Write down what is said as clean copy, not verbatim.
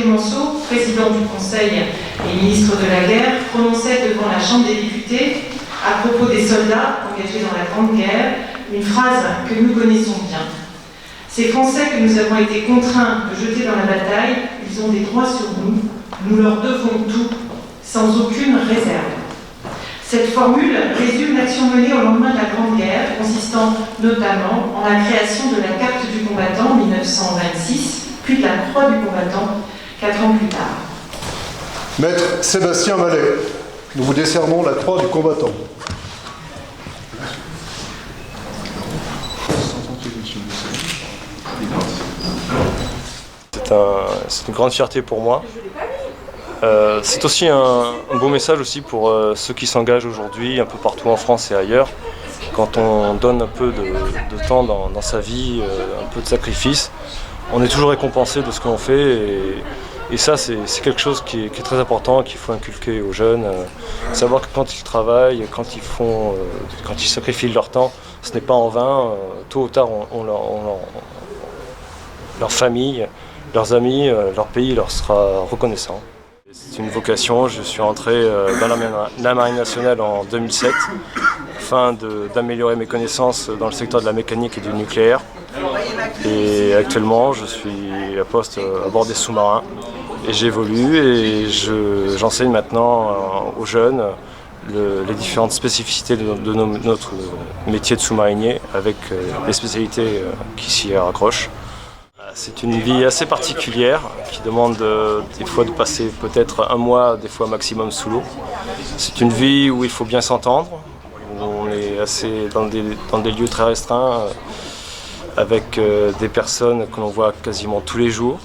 Clemenceau, président du Conseil et ministre de la Guerre, prononçait devant la Chambre des députés, à propos des soldats engagés dans la Grande Guerre, une phrase que nous connaissons bien. Ces Français que nous avons été contraints de jeter dans la bataille, ils ont des droits sur nous, nous leur devons tout, sans aucune réserve. Cette formule résume l'action menée au lendemain de la Grande Guerre, consistant notamment en la création de la carte du combattant en 1926, puis de la croix du combattant 4 ans plus tard. Maître Sébastien Mallet, nous vous décernons la croix du combattant. C'est une grande fierté pour moi. C'est aussi un beau message aussi pour ceux qui s'engagent aujourd'hui un peu partout en France et ailleurs. Quand on donne un peu de temps dans sa vie, un peu de sacrifice, on est toujours récompensé de ce qu'on fait et ça c'est quelque chose qui est très important, qu'il faut inculquer aux jeunes. Savoir que quand ils travaillent, quand ils sacrifient leur temps, ce n'est pas en vain. Tôt ou tard, leur famille, leurs amis, leur pays leur sera reconnaissant. C'est une vocation, je suis entré dans la Marine nationale en 2007 afin d'améliorer mes connaissances dans le secteur de la mécanique et du nucléaire. Et actuellement, je suis à poste à bord des sous-marins et j'évolue et j'enseigne maintenant aux jeunes les différentes spécificités de notre métier de sous-marinier avec les spécialités qui s'y raccrochent. C'est une vie assez particulière qui demande des fois de passer peut-être un mois, des fois maximum sous l'eau. C'est une vie où il faut bien s'entendre, où on est assez dans des lieux très restreints avec des personnes que l'on voit quasiment tous les jours.